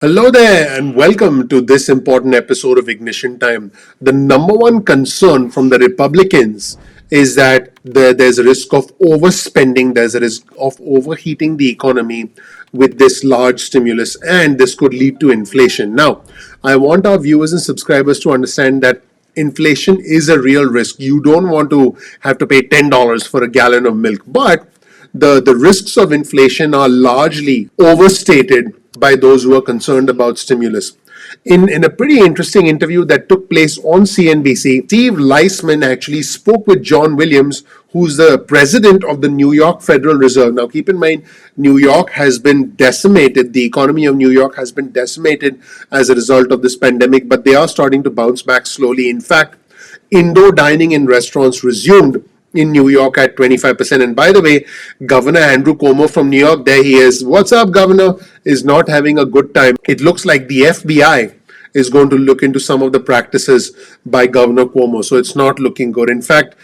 Hello there, and welcome to this important episode of Ignition Time. The number one concern from the Republicans is that there's a risk of overspending, there's a risk of overheating the economy with this large stimulus, and this could lead to inflation. Now, I want our viewers and subscribers to understand that inflation is a real risk. You don't want to have to pay $10 for a gallon of milk, but the risks of inflation are largely overstated by those who are concerned about stimulus. In a pretty interesting interview that took place on CNBC, Steve Leisman actually spoke with John Williams, who's the president of the New York Federal Reserve. Now, keep in mind, New York has been decimated. The economy of New York has been decimated as a result of this pandemic, but they are starting to bounce back slowly. In fact, indoor dining in restaurants resumed in New York at 25%. And by the way, Governor Andrew Cuomo from New York, there he is. What's up, Governor? Is not having a good time. It looks like the FBI is going to look into some of the practices by Governor Cuomo. So it's not looking good. In fact,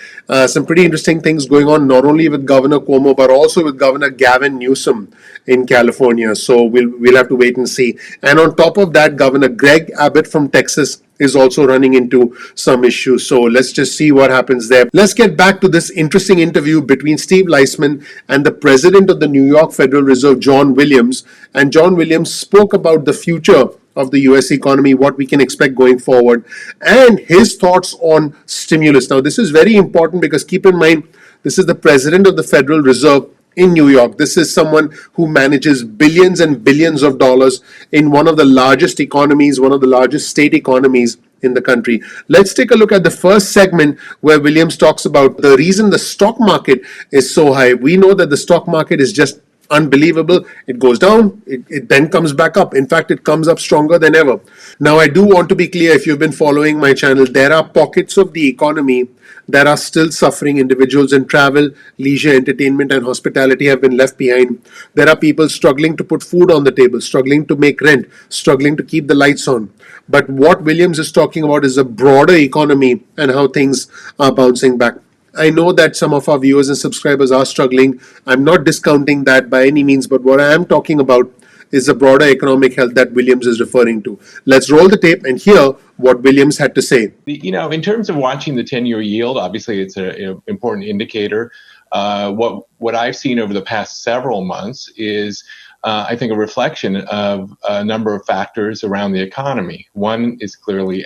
some pretty interesting things going on, not only with Governor Cuomo, but also with Governor Gavin Newsom in California. So we'll have to wait and see. And on top of that, Governor Greg Abbott from Texas is also running into some issues. So let's just see what happens there. Let's get back to this interesting interview between Steve Leisman and the president of the New York Federal Reserve, John Williams. And John Williams spoke about the future of the US economy, what we can expect going forward, and his thoughts on stimulus. Now, this is very important because keep in mind, this is the president of the Federal Reserve in New York. This is someone who manages billions and billions of dollars in one of the largest economies, one of the largest state economies in the country. Let's take a look at the first segment where Williams talks about the reason the stock market is so high. We know that the stock market is just unbelievable. It goes down, it then comes back up. In fact, it comes up stronger than ever. Now, I do want to be clear, if you've been following my channel, there are pockets of the economy that are still suffering. Individuals in travel, leisure, entertainment, and hospitality have been left behind. There are people struggling to put food on the table, struggling to make rent, struggling to keep the lights on. But what Williams is talking about is a broader economy and how things are bouncing back. I know that some of our viewers and subscribers are struggling. I'm not discounting that by any means, but what I am talking about is the broader economic health that Williams is referring to. Let's roll the tape and hear what Williams had to say. In terms of watching the 10-year yield, obviously it's an important indicator. What I've seen over the past several months is I think a reflection of a number of factors around the economy. One is clearly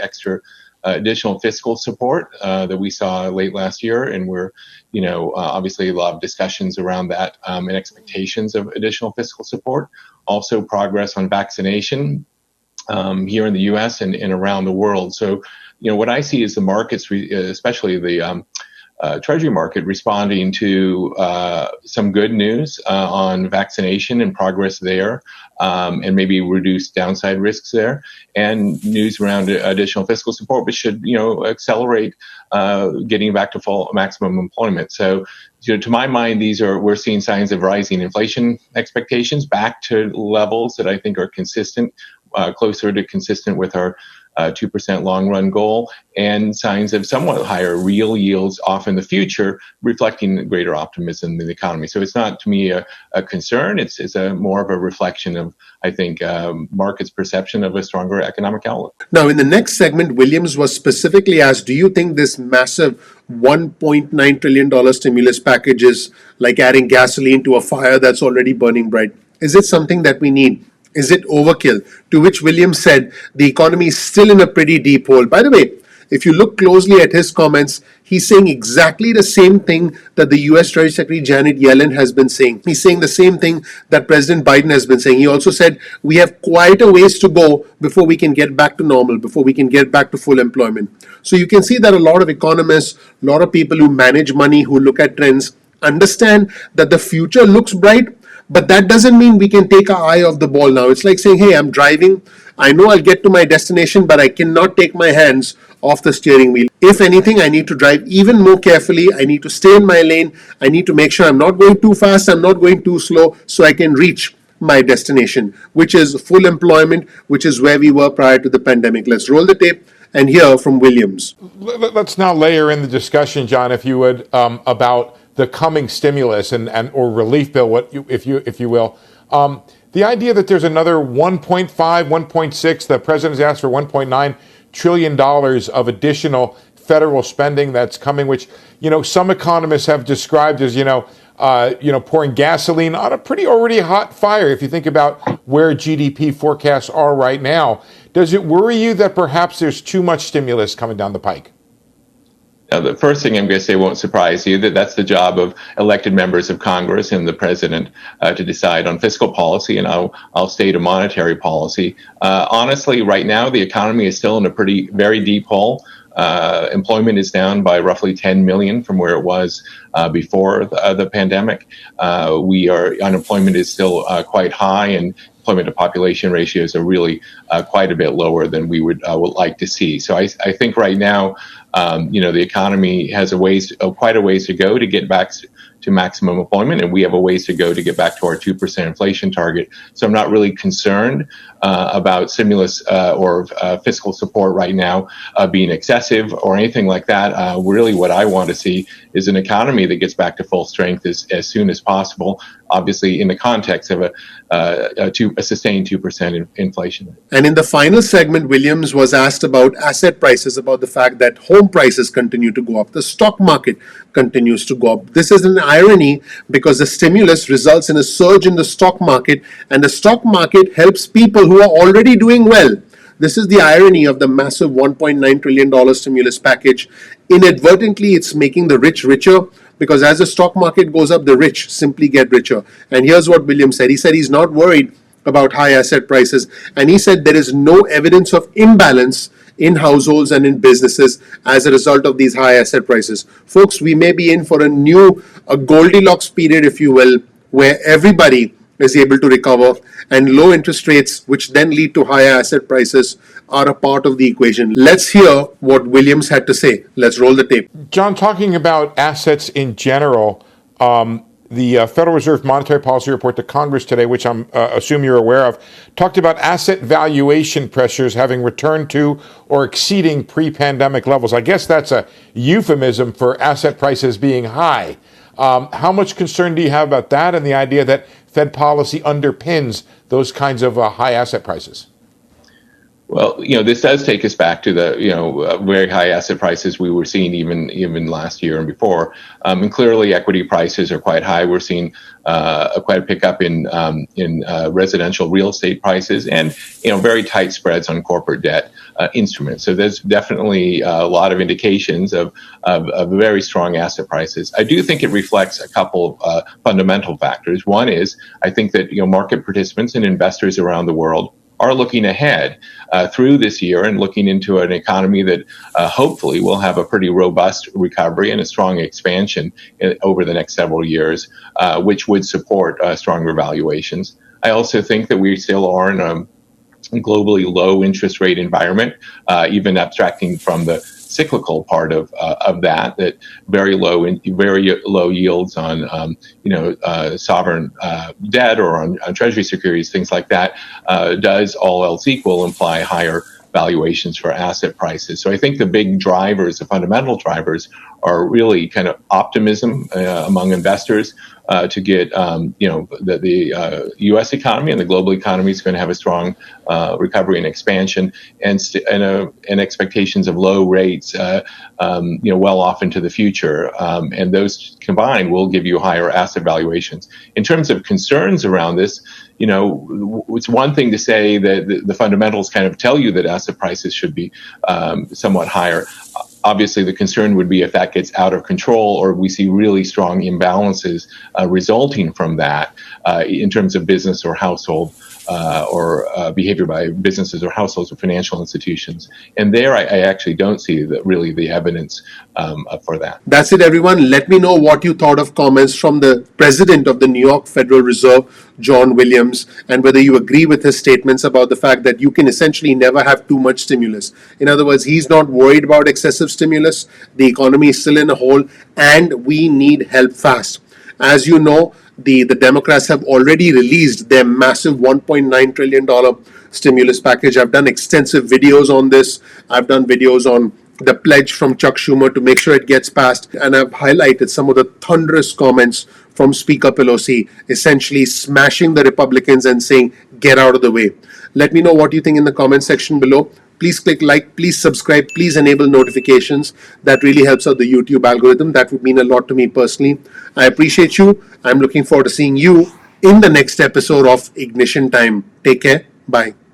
additional fiscal support that we saw late last year, and we're, obviously a lot of discussions around that and expectations of additional fiscal support. Also, progress on vaccination here in the U.S. and around the world. So, what I see is the markets, especially the Treasury market, responding to some good news on vaccination and progress there, and maybe reduce downside risks there, and news around additional fiscal support, which should accelerate getting back to full maximum employment. So, to my mind, we're seeing signs of rising inflation expectations back to levels that I think are consistent, closer to consistent with our 2% long-run goal, and signs of somewhat higher real yields off in the future, reflecting greater optimism in the economy. So it's not, to me, a concern. It's more of a reflection of, I think, market's perception of a stronger economic outlook. Now, in the next segment, Williams was specifically asked, do you think this massive $1.9 trillion stimulus package is like adding gasoline to a fire that's already burning bright? Is it something that we need? Is it overkill? To which Williams said, the economy is still in a pretty deep hole. By the way, if you look closely at his comments, he's saying exactly the same thing that the US Treasury Secretary Janet Yellen has been saying. He's saying the same thing that President Biden has been saying. He also said, we have quite a ways to go before we can get back to normal, before we can get back to full employment. So you can see that a lot of economists, a lot of people who manage money, who look at trends, understand that the future looks bright, but that doesn't mean we can take our eye off the ball now. It's like saying, hey, I'm driving. I know I'll get to my destination, but I cannot take my hands off the steering wheel. If anything, I need to drive even more carefully. I need to stay in my lane. I need to make sure I'm not going too fast. I'm not going too slow, so I can reach my destination, which is full employment, which is where we were prior to the pandemic. Let's roll the tape and hear from Williams. Let's now layer in the discussion, John, if you would, about the coming stimulus and or relief bill, if you will. The idea that there's another 1.5, 1.6, the president's asked for $1.9 trillion of additional federal spending that's coming, which, some economists have described as, pouring gasoline on a pretty already hot fire. If you think about where GDP forecasts are right now, does it worry you that perhaps there's too much stimulus coming down the pike? Now, the first thing I'm going to say won't surprise you, that's the job of elected members of Congress and the president to decide on fiscal policy, and I'll state a monetary policy. Honestly, right now, the economy is still in a very deep hole. Employment is down by roughly 10 million from where it was before the pandemic. Unemployment is still quite high, and employment to population ratios are really quite a bit lower than we would like to see. So I think right now, the economy has quite a ways to go to get back to maximum employment, and we have a ways to go to get back to our 2% inflation target. So I'm not really concerned about stimulus or fiscal support right now being excessive or anything like that. Really, what I want to see is an economy that gets back to full strength as soon as possible, obviously in the context of a sustained 2% inflation. And in the final segment, Williams was asked about asset prices, about the fact that home prices continue to go up, the stock market continues to go up. This is an irony because the stimulus results in a surge in the stock market, and the stock market helps people who are already doing well. This is the irony of the massive $1.9 trillion stimulus package. Inadvertently, it's making the rich richer, because as the stock market goes up, the rich simply get richer. And here's what Williams said. He said he's not worried about high asset prices, and he said there is no evidence of imbalance in households and in businesses as a result of these high asset prices. Folks, we may be in for a Goldilocks period, if you will, where everybody is able to recover, and low interest rates, which then lead to higher asset prices, are a part of the equation. Let's hear what Williams had to say. Let's roll the tape. John, talking about assets in general, the Federal Reserve Monetary Policy Report to Congress today, which I assume you're aware of, talked about asset valuation pressures having returned to or exceeding pre-pandemic levels. I guess that's a euphemism for asset prices being high. How much concern do you have about that and the idea that Fed policy underpins those kinds of high asset prices? Well, this does take us back to the, very high asset prices we were seeing even last year and before. And clearly, equity prices are quite high. We're seeing quite a pickup in residential real estate prices, and very tight spreads on corporate debt instruments. So there's definitely a lot of indications of very strong asset prices. I do think it reflects a couple of fundamental factors. One is, I think that market participants and investors around the world are looking ahead through this year and looking into an economy that hopefully will have a pretty robust recovery and a strong expansion over the next several years, which would support stronger valuations. I also think that we still are in a globally low interest rate environment, even abstracting from the cyclical part of that very low yields on sovereign debt or on treasury securities, things like that, does all else equal imply higher valuations for asset prices. So I think the big drivers, the fundamental drivers, are really kind of optimism among investors to get the U.S. economy and the global economy is going to have a strong recovery and expansion, and expectations of low rates, well off into the future, and those combined will give you higher asset valuations. In terms of concerns around this, it's one thing to say that the fundamentals kind of tell you that asset prices should be somewhat higher. Obviously, the concern would be if that gets out of control or we see really strong imbalances resulting from that in terms of business or household or behavior by businesses or households or financial institutions. And there, I actually don't see really the evidence for that. That's it, everyone. Let me know what you thought of comments from the president of the New York Federal Reserve, John Williams, and whether you agree with his statements about the fact that you can essentially never have too much stimulus. In other words, he's not worried about excessive stimulus. The economy is still in a hole, and we need help fast. As you know, the Democrats have already released their massive $1.9 trillion stimulus package. I've done extensive videos on this. I've done videos on the pledge from Chuck Schumer to make sure it gets passed. And I've highlighted some of the thunderous comments from Speaker Pelosi, essentially smashing the Republicans and saying, get out of the way. Let me know what you think in the comment section below. Please click like, please subscribe, please enable notifications. That really helps out the YouTube algorithm. That would mean a lot to me personally. I appreciate you. I'm looking forward to seeing you in the next episode of Ignition Time. Take care. Bye.